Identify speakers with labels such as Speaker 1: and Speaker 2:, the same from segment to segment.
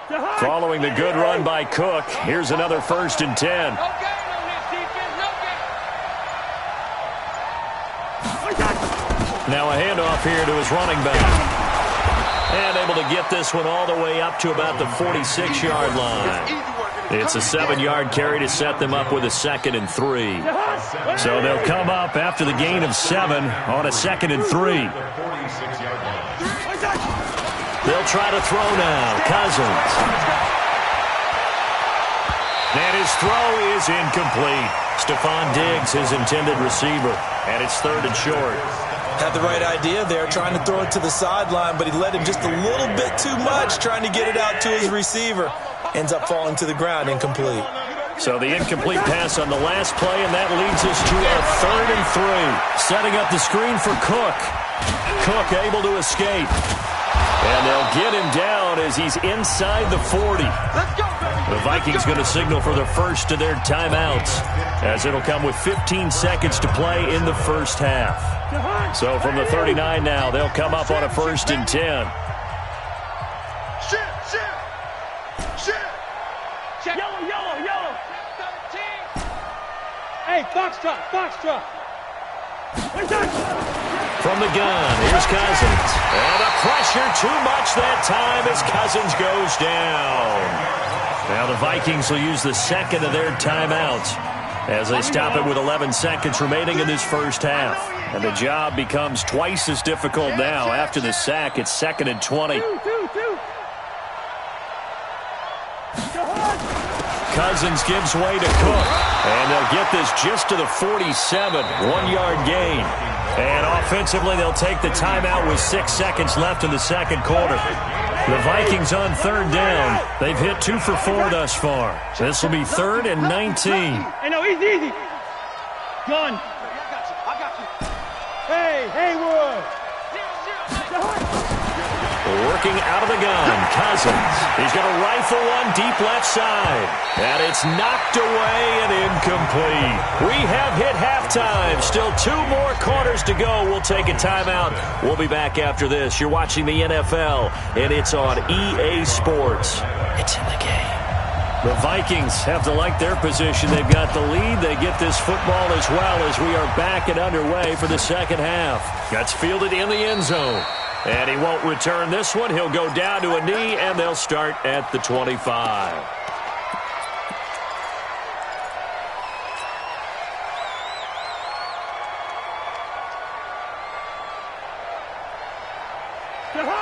Speaker 1: Following the good run by Cook, here's another 1st and 10. Now a handoff here to his running back. And able to get this one all the way up to about the 46-yard line. It's a 7-yard carry to set them up with a 2nd and 3. So they'll come up after the gain of 7 on a 2nd and 3. They'll try to throw now. Cousins. And his throw is incomplete. Stephon Diggs, his intended receiver. And it's 3rd and short.
Speaker 2: Had the right idea there, trying to throw it to the sideline, but he led him just a little bit too much, trying to get it out to his receiver. Ends up falling to the ground, incomplete.
Speaker 1: So the incomplete pass on the last play, and that leads us to a 3rd and 3. Setting up the screen for Cook. Cook able to escape. And they'll get him down as he's inside the 40. The Vikings going to signal for the first of their timeouts, as it'll come with 15 seconds to play in the first half. So from the 39 now, they'll come up on a 1st and 10.
Speaker 3: Yellow. Hey, Foxtrot.
Speaker 1: From the gun, here's Cousins. And the pressure too much that time as Cousins goes down. Now the Vikings will use the 2nd of their timeouts as they stop it with 11 seconds remaining in this first half. And the job becomes twice as difficult now. After the sack, it's 2nd and 20. Cousins gives way to Cook. And they'll get this just to the 47. 1-yard gain. And offensively, they'll take the timeout with 6 seconds left in the second quarter. The Vikings on 3rd down. They've hit 2 for 4 thus far. This will be 3rd and 19.
Speaker 3: Hey, no, easy. Gun. I got you. Hey, Haywood.
Speaker 1: Working out of the gun, Cousins. He's going to rifle one deep left side. And it's knocked away and incomplete. We have hit halftime. Still 2 more quarters to go. We'll take a timeout. We'll be back after this. You're watching the NFL, and it's on EA Sports. It's in the game. The Vikings have to like their position. They've got the lead. They get this football as well as we are back and underway for the second half. Gets fielded in the end zone. And he won't return this one. He'll go down to a knee, and they'll start at the 25.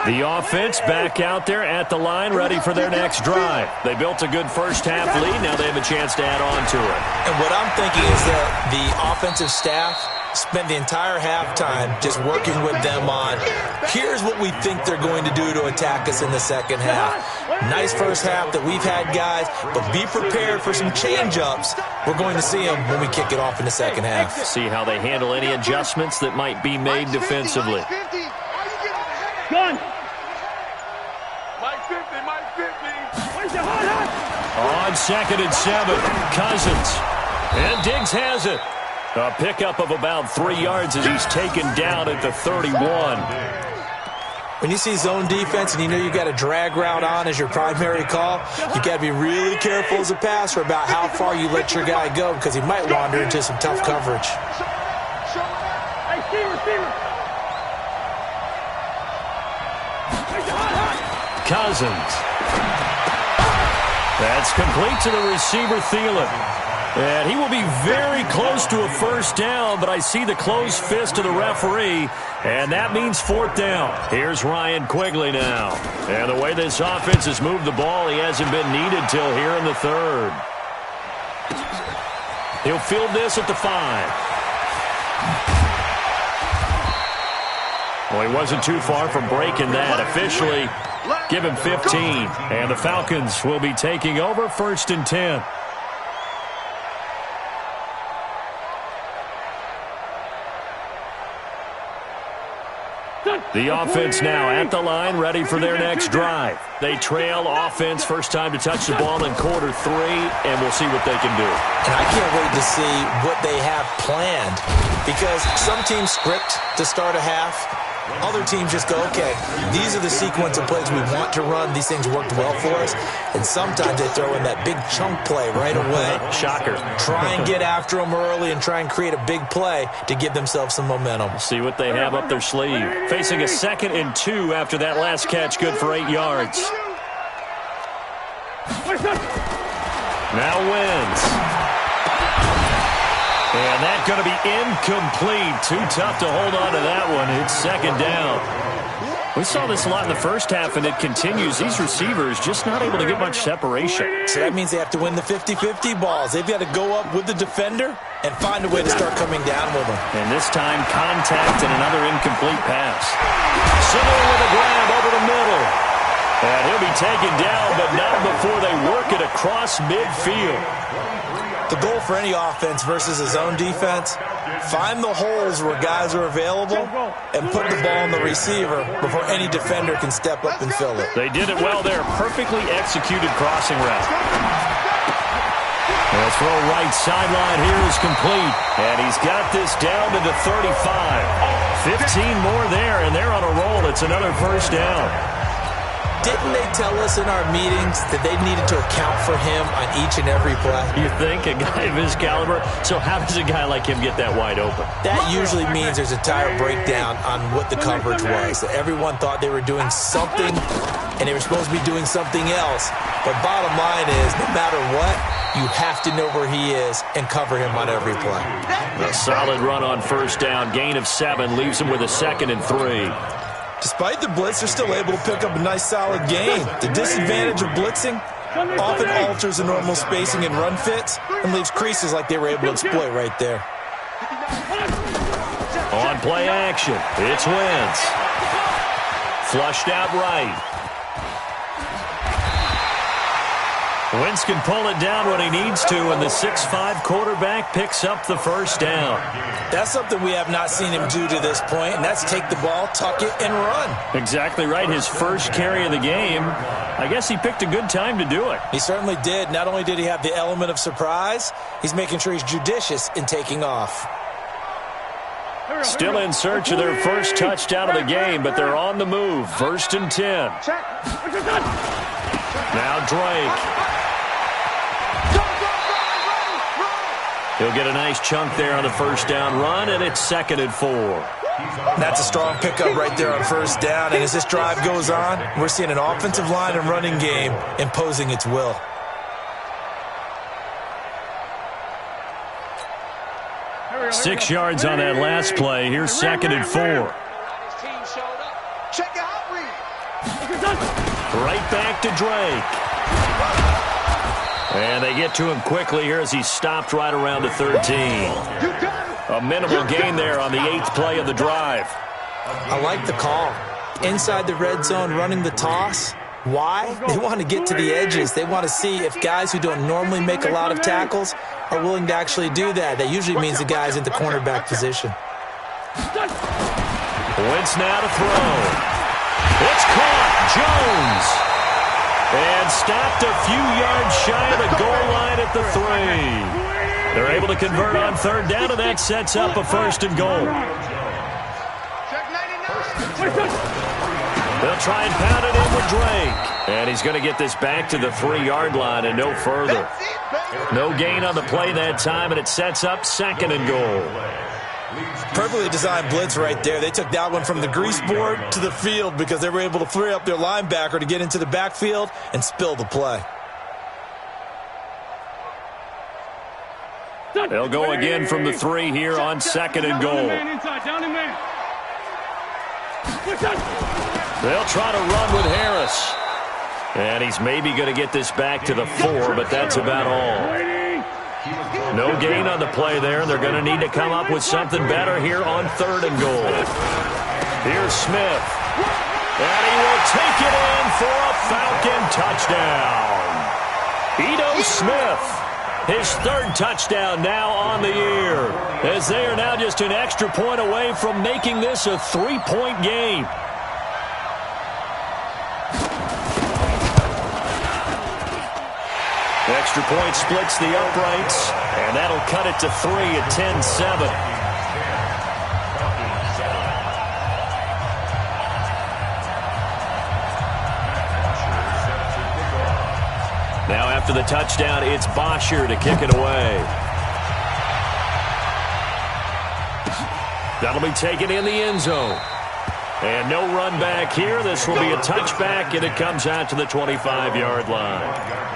Speaker 1: The offense back out there at the line, ready for their next drive. They built a good first half lead. Now they have a chance to add on to it.
Speaker 2: And what I'm thinking is that the offensive staff spent the entire halftime just working with them on, here's what we think they're going to do to attack us in the second half. Nice first half that we've had, guys, but be prepared for some change-ups. We're going to see them when we kick it off in the second half.
Speaker 1: See how they handle any adjustments that might be made defensively.
Speaker 3: Gun.
Speaker 1: On 2nd and 7, Cousins. And Diggs has it. A pickup of about 3 yards as he's taken down at the 31.
Speaker 2: When you see zone defense and you know you've got a drag route on as your primary call, you got to be really careful as a passer about how far you let your guy go because he might wander into some tough coverage.
Speaker 1: Cousins. That's complete to the receiver, Thielen. And he will be very close to a first down, but I see the closed fist of the referee, and that means 4th down. Here's Ryan Quigley now. And the way this offense has moved the ball, he hasn't been needed till here in the 3rd. He'll field this at the 5. Well, he wasn't too far from breaking that. Officially, give him 15. And the Falcons will be taking over 1st and 10. The offense now at the line, ready for their next drive. They trail offense, first time to touch the ball in quarter 3, and we'll see what they can do.
Speaker 2: And I can't wait to see what they have planned, because some teams script to start a half, Other teams just go, okay, these are the sequence of plays we want to run. These things worked well for us. And sometimes they throw in that big chunk play right away.
Speaker 1: Shocker.
Speaker 2: Try and get after them early and try and create a big play to give themselves some momentum.
Speaker 1: See what they have up their sleeve. Facing a 2nd and 2 after that last catch, good for 8 yards. Now Wentz. And that's going to be incomplete. Too tough to hold on to that one. It's 2nd down. We saw this a lot in the first half, and it continues. These receivers just not able to get much separation.
Speaker 2: So that means they have to win the 50-50 balls. They've got to go up with the defender and find a way to start coming down with them.
Speaker 1: And this time, contact and another incomplete pass. Similar with a grab over the middle. And he'll be taken down, but not before they work it across midfield.
Speaker 2: The goal for any offense versus a zone defense, find the holes where guys are available and put the ball on the receiver before any defender can step up and fill it.
Speaker 1: They did it well there. Perfectly executed crossing route. The throw right sideline here is complete. And he's got this down to the 35. 15 more there, and they're on a roll. It's another first down.
Speaker 2: Didn't they tell us in our meetings that they needed to account for him on each and every play?
Speaker 1: You think? A guy of his caliber? So how does a guy like him get that wide open?
Speaker 2: That usually means there's a tire breakdown on what the coverage was. That everyone thought they were doing something, and they were supposed to be doing something else. But bottom line is, no matter what, you have to know where he is and cover him on every play.
Speaker 1: A solid run on first down. Gain of 7 leaves him with a 2nd and 3.
Speaker 2: Despite the blitz, they're still able to pick up a nice, solid gain. The disadvantage of blitzing often alters the normal spacing and run fits and leaves creases like they were able to exploit right there.
Speaker 1: On play action, it's Wentz. Flushed out right. Wentz can pull it down when he needs to, and the 6'5" quarterback picks up the first down.
Speaker 2: That's something we have not seen him do to this point, and that's take the ball, tuck it, and run.
Speaker 1: Exactly right. His first carry of the game. I guess he picked a good time to do it.
Speaker 2: He certainly did. Not only did he have the element of surprise, he's making sure he's judicious in taking off.
Speaker 1: Still in search of their first touchdown of the game, but they're on the move. 1st and 10. Now Drake. He'll get a nice chunk there on the first down run, and it's 2nd and 4.
Speaker 2: That's a strong pickup right there on first down, and as this drive goes on, we're seeing an offensive line and running game imposing its will.
Speaker 1: Six yards on that last play. Here's 2nd and 4. Right back to Drake. And they get to him quickly here as he stopped right around the 13. A minimal gain there on the 8th play of the drive.
Speaker 2: I like the call. Inside the red zone, running the toss. Why? They want to get to the edges. They want to see if guys who don't normally make a lot of tackles are willing to actually do that. That usually means the guy's in the cornerback position.
Speaker 1: Wentz now to throw. It's caught. Jones. And stopped a few yards shy of the goal line at the 3. They're able to convert on 3rd down, and that sets up a 1st and goal. They'll try and pound it in with Drake. And he's going to get this back to the 3-yard line and no further. No gain on the play that time, and it sets up 2nd and goal.
Speaker 2: Perfectly designed blitz right there. They took that one from the grease board to the field because they were able to free up their linebacker to get into the backfield and spill the play.
Speaker 1: They'll go again from the 3 here on 2nd and goal. They'll try to run with Harris. And he's maybe going to get this back to the 4, but that's about all. No gain on the play there, and they're going to need to come up with something better here on 3rd and goal. Here's Smith. And he will take it in for a Falcon touchdown. Ito Smith, his 3rd touchdown now on the year, as they are now just an extra point away from making this a 3-point game. Extra point splits the uprights, and that'll cut it to 3 at 10-7. after the touchdown, it's Bosher to kick it away. That'll be taken in the end zone. And no run back here. This will be a touchback, and it comes out to the 25-yard line.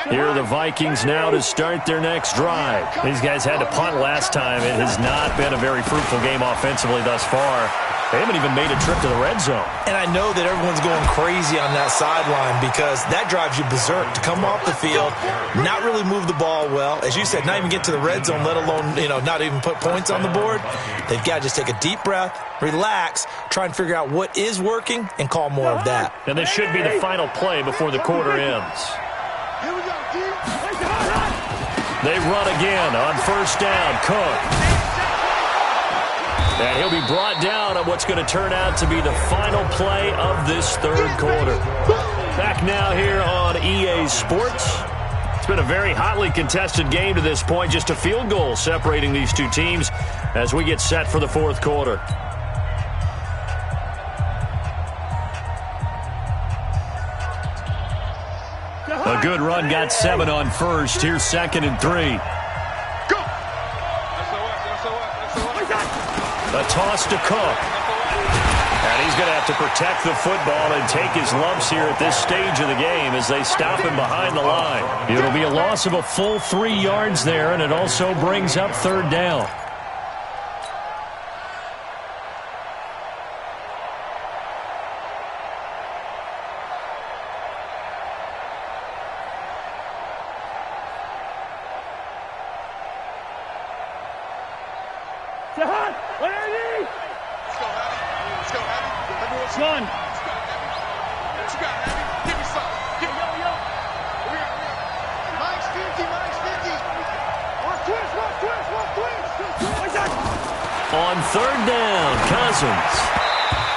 Speaker 1: Here are the Vikings now to start their next drive.
Speaker 4: These guys had to punt last time. It has not been a very fruitful game offensively thus far. They haven't even made a trip to the red zone.
Speaker 2: And I know that everyone's going crazy on that sideline because that drives you berserk to come off the field, not really move the ball well. As you said, not even get to the red zone, let alone, not even put points on the board. They've got to just take a deep breath, relax, try and figure out what is working, and call more of that.
Speaker 4: And this should be the final play before the quarter ends.
Speaker 1: They run again on first down. Cook. And he'll be brought down on what's going to turn out to be the final play of this third quarter. Back now here on EA Sports. It's been a very hotly contested game to this point. Just a field goal separating these two teams as we get set for the fourth quarter. A good run got 7 on first. Here's 2nd and 3. A toss to Cook. And he's going to have to protect the football and take his lumps here at this stage of the game as they stop him behind the line.
Speaker 4: It'll be a loss of a full 3 yards there, and it also brings up third down.
Speaker 1: On third down, Cousins.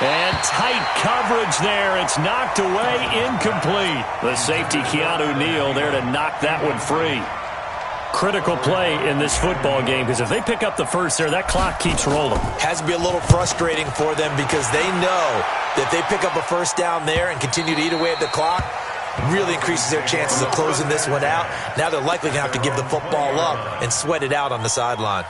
Speaker 1: And tight coverage there. It's knocked away, incomplete. The safety, Keanu Neal, there to knock that one free. Critical play in this football game because if they pick up the first there, that clock keeps rolling.
Speaker 2: Has to be a little frustrating for them because they know that if they pick up a first down there and continue to eat away at the clock, really increases their chances of closing this one out. Now they're likely going to have to give the football up and sweat it out on the sideline.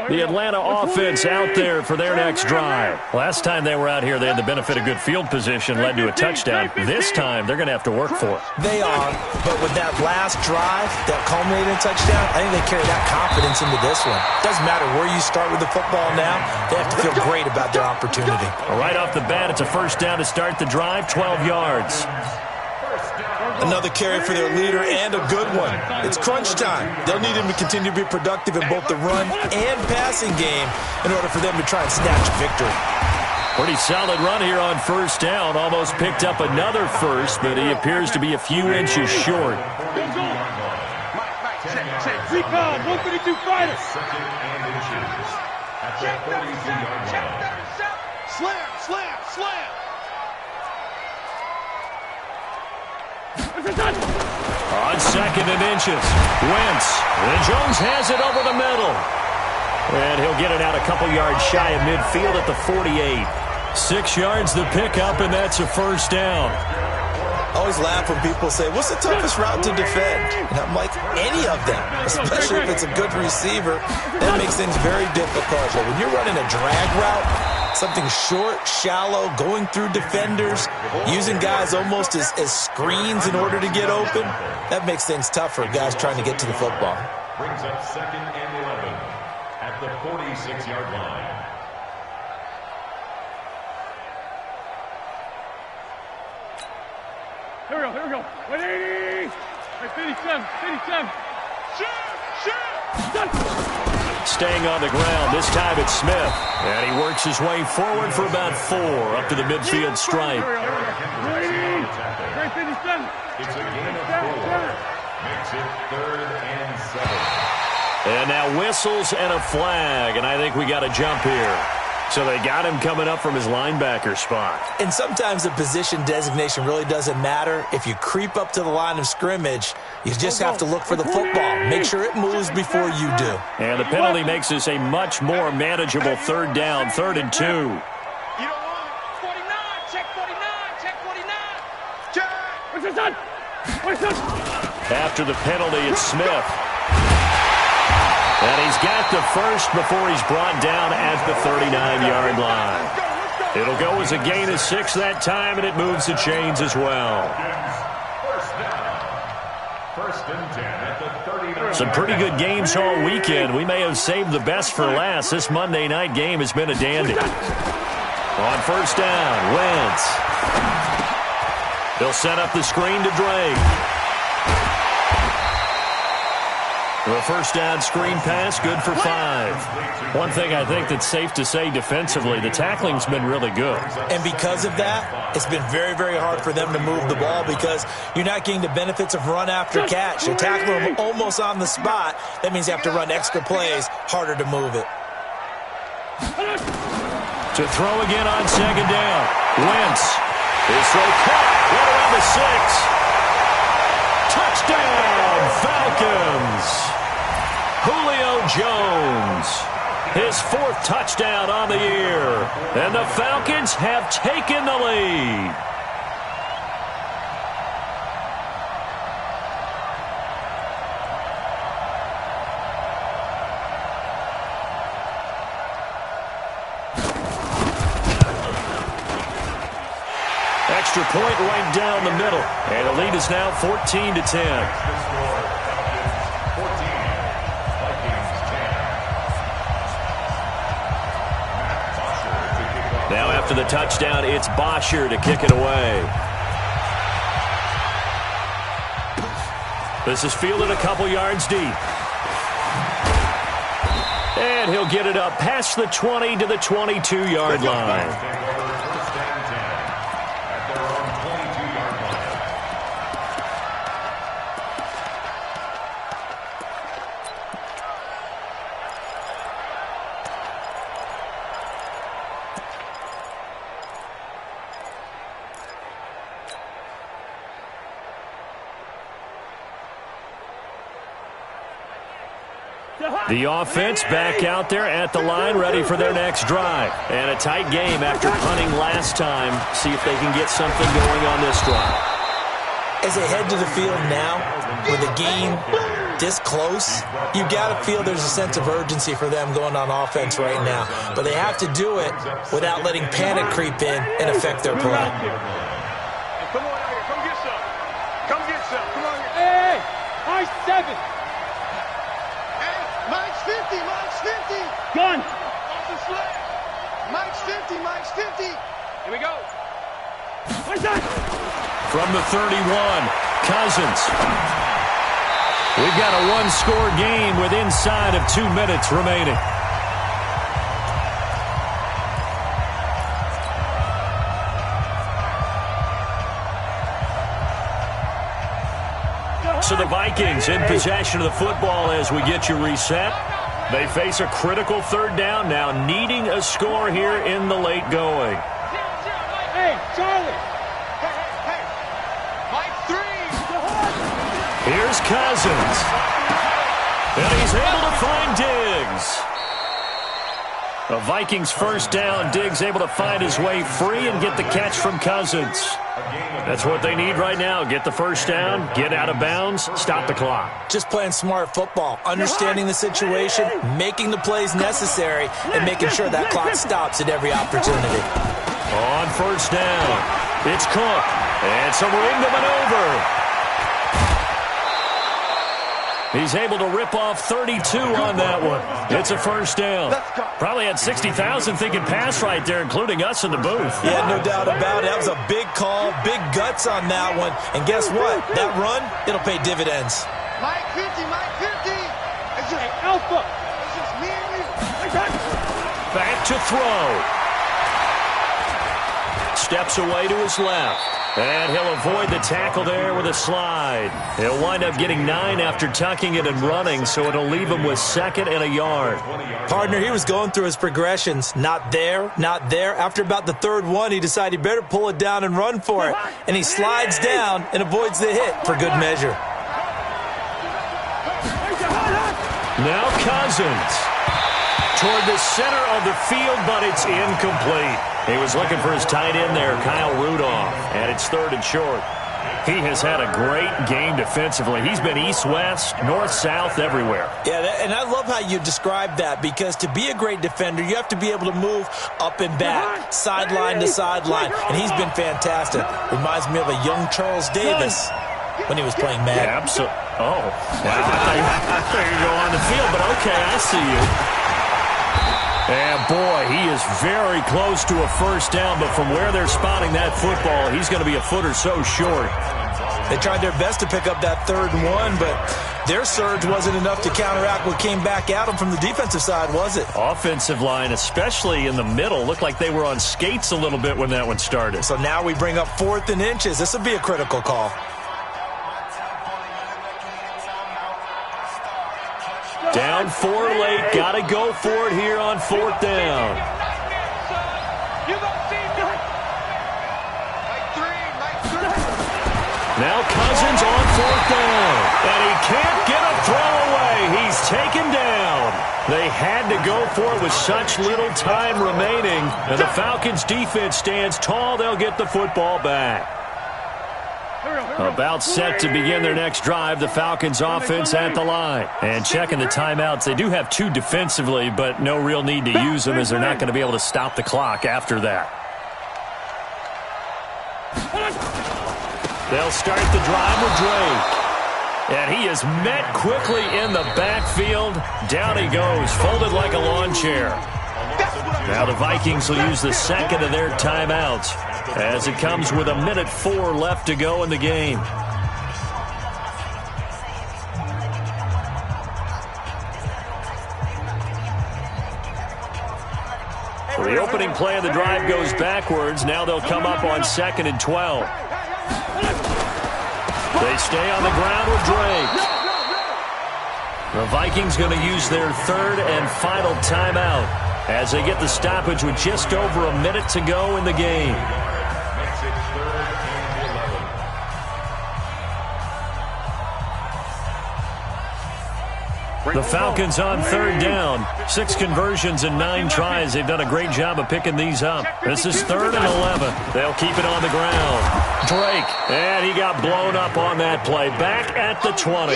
Speaker 1: The Atlanta offense out there for their next drive.
Speaker 4: Last time they were out here, they had the benefit of good field position, led to a touchdown. This time, they're going to have to work for it.
Speaker 2: They are, but with that last drive that culminated in touchdown, I think they carry that confidence into this one. Doesn't matter where you start with the football now, they have to feel great about their opportunity.
Speaker 1: Right off the bat, it's a first down to start the drive, 12 yards.
Speaker 2: Another carry for their leader and a good one. It's crunch time. They'll need him to continue to be productive in both the run and passing game in order for them to try and snatch victory.
Speaker 1: Pretty solid run here on first down. Almost picked up another first, but he appears to be a few inches short.
Speaker 3: Recon, 152 fighters. Slam, slam, slam.
Speaker 1: On 2nd and inches, Wentz. And Jones has it over the middle. And he'll get it out a couple yards shy of midfield at the 48. 6 yards the pickup, and that's a first down.
Speaker 2: I always laugh when people say, what's the toughest route to defend? And I'm like, any of them, especially if it's a good receiver. That makes things very difficult. But when you're running a drag route, something short, shallow, going through defenders, using guys almost as screens in order to get open, that makes things tough for guys trying to get to the football.
Speaker 5: Brings up 2nd and 11 at the 46-yard line.
Speaker 3: Here we go. 180. 57. Shoot.
Speaker 1: Staying on the ground. This time it's Smith. And he works his way forward for about 4 up to the midfield stripe.
Speaker 5: It's a gain of 4. Makes it 3rd and 7.
Speaker 1: And now whistles and a flag. And I think we got a jump here.
Speaker 4: So they got him coming up from his linebacker spot.
Speaker 2: And sometimes the position designation really doesn't matter. If you creep up to the line of scrimmage, you just have to look for the football. Make sure it moves before you do.
Speaker 4: And the penalty makes this a much more manageable third down, 3rd and 2.
Speaker 3: You don't want it. 49. Check 49. Check 49. Check. What's this done? What's this?
Speaker 4: After the penalty, it's Smith. And he's got the first before he's brought down at the 39-yard line. It'll go as a gain of 6 that time, and it moves the chains as well.
Speaker 5: First down. 1st and 10 at the 39.
Speaker 4: Some pretty good games all weekend. We may have saved the best for last. This Monday night game has been a dandy. On 1st down, Wentz. They'll set up the screen to Drake. The 1st down screen pass, good for 5. One thing I think that's safe to say defensively, the tackling's been really good.
Speaker 2: And because of that, it's been very, very hard for them to move the ball because you're not getting the benefits of run after catch. You're tackling them almost on the spot. That means you have to run extra plays, harder to move it.
Speaker 4: To throw again on 2nd down. Wentz. His throw caught. Right around the 6. Touchdown, Falcons. Julio Jones. His 4th touchdown on the year. And the Falcons have taken the lead. Extra point right down the middle. And the lead is now 14-10. Now after the touchdown, it's Bosher to kick it away. This is fielded a couple yards deep. And he'll get it up past the 20 to the 22-yard line. The offense back out there at the line, ready for their next drive. And a tight game after punting last time. See if they can get something going on this drive.
Speaker 2: As they head to the field now, with the game this close, you got to feel there's a sense of urgency for them going on offense right now. But they have to do it without letting panic creep in and affect their play.
Speaker 3: Come on out here. Come get some. Come get some. Come on here. Hey, high 7. Mike's 50, Mike's 50. Gun. Off the sled. Mike's 50, Mike's 50. Here we go.
Speaker 4: From the 31, Cousins. We've got a one-score game with inside of 2 minutes remaining. So the Vikings in possession of the football as we get you reset. They face a critical 3rd down now, needing a score here in the late going.
Speaker 3: Hey, Charlie. Hey. Mike 3.
Speaker 4: Here's Cousins. And he's able to find Diggs. A Vikings 1st down. Diggs able to find his way free and get the catch from Cousins. That's what they need right now. Get the 1st down, get out of bounds, stop the clock.
Speaker 2: Just playing smart football, understanding the situation, making the plays necessary, and making sure that clock stops at every opportunity.
Speaker 4: On 1st down, it's Cook. And some room to maneuver. He's able to rip off 32 on that one. It's a 1st down. Probably had 60,000 thinking pass right there, including us in the booth.
Speaker 2: Yeah, no doubt about it. That was a big call, big guts on that one. And guess what? That run, it'll pay dividends.
Speaker 3: Mike 50, Mike 50. It's just Alpha. It's just me and you.
Speaker 4: Back to throw. Steps away to his left.
Speaker 1: And he'll avoid the tackle there with a slide. He'll wind up getting 9 after tucking it and running, so it'll leave him with 2nd and a yard.
Speaker 2: Partner, he was going through his progressions. Not there, not there. After about the 3rd one, he decided he better pull it down and run for it. And he slides down and avoids the hit for good measure.
Speaker 1: Now Cousins toward the center of the field, but it's incomplete. He was looking for his tight end there, Kyle Rudolph, and it's 3rd and short. He has had a great game defensively. He's been east-west, north-south, everywhere.
Speaker 2: Yeah, and I love how you describe that, because to be a great defender, you have to be able to move up and back, sideline to sideline, and he's been fantastic. Reminds me of a young Charles Davis when he was playing Madden.
Speaker 1: Yeah, absolutely. Oh, I thought you go on the field, but okay, I see you. And, boy, he is very close to a first down, but from where they're spotting that football, he's going to be a foot or so short.
Speaker 2: They tried their best to pick up that 3rd and 1, but their surge wasn't enough to counteract what came back at them from the defensive side, was it?
Speaker 1: Offensive line, especially in the middle, looked like they were on skates a little bit when that one started.
Speaker 2: So now we bring up 4th and inches. This will be a critical call.
Speaker 1: Down 4 late. Got to go for it here on 4th down. Now Cousins on 4th down. And he can't get a throw away. He's taken down. They had to go for it with such little time remaining. And the Falcons defense stands tall. They'll get the football back. About set to begin their next drive, the Falcons offense at the line. And checking the timeouts, they do have 2 defensively, but no real need to use them as they're not going to be able to stop the clock after that. They'll start the drive with Drake. And he is met quickly in the backfield. Down he goes, folded like a lawn chair. Now the Vikings will use the 2nd of their timeouts as it comes with 1:04 left to go in the game. So the opening play of the drive goes backwards. Now they'll come up on 2nd and 12. They stay on the ground with Drake. The Vikings going to use their 3rd and final timeout as they get the stoppage with just over a minute to go in the game. The Falcons on 3rd down. 6 conversions and 9 tries. They've done a great job of picking these up. This is 3rd and 11. They'll keep it on the ground. Drake, and he got blown up on that play. Back at the 20.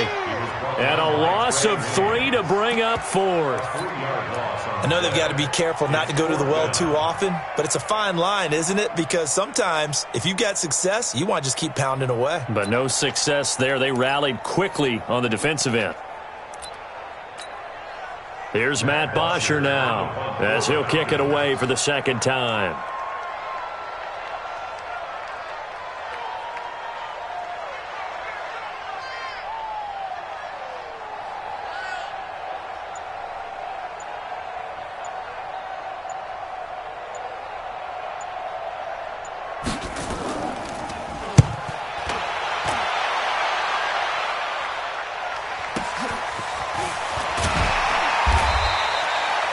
Speaker 1: And a loss of 3 to bring up 4th.
Speaker 2: I know they've got to be careful not to go to the well too often, but it's a fine line, isn't it? Because sometimes if you've got success, you want to just keep pounding away.
Speaker 1: But no success there. They rallied quickly on the defensive end. Here's Matt Bosher now as he'll kick it away for the 2nd time.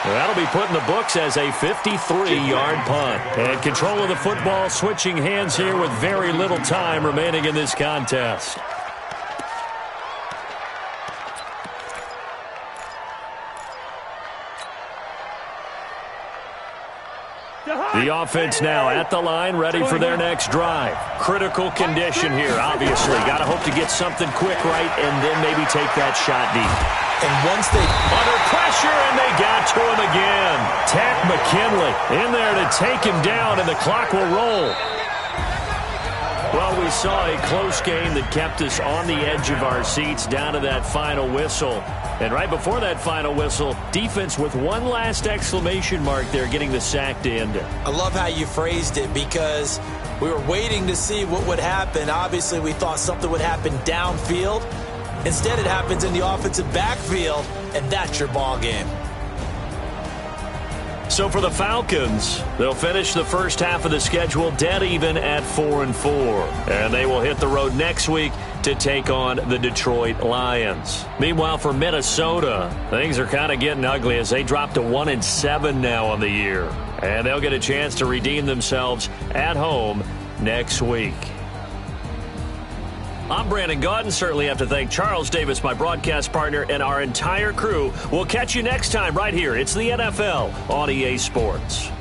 Speaker 1: That'll be put in the books as a 53-yard punt. And control of the football switching hands here with very little time remaining in this contest. The offense now at the line, ready for their next drive. Critical condition here, obviously. Got to hope to get something quick right and then maybe take that shot deep.
Speaker 2: And once they
Speaker 1: under pressure, and they got to him again. Takk McKinley in there to take him down, and the clock will roll. Well, we saw a close game that kept us on the edge of our seats down to that final whistle. And right before that final whistle, defense with one last exclamation mark there, getting the sack to end it.
Speaker 2: I love how you phrased it, because we were waiting to see what would happen. Obviously, we thought something would happen downfield. Instead, it happens in the offensive backfield, and that's your ball game.
Speaker 1: So for the Falcons, they'll finish the first half of the schedule dead even at 4-4. And they will hit the road next week to take on the Detroit Lions. Meanwhile, for Minnesota, things are kind of getting ugly as they drop to 1-7 now on the year. And they'll get a chance to redeem themselves at home next week. I'm Brandon Gaudin. Certainly have to thank Charles Davis, my broadcast partner, and our entire crew. We'll catch you next time right here. It's the NFL on EA Sports.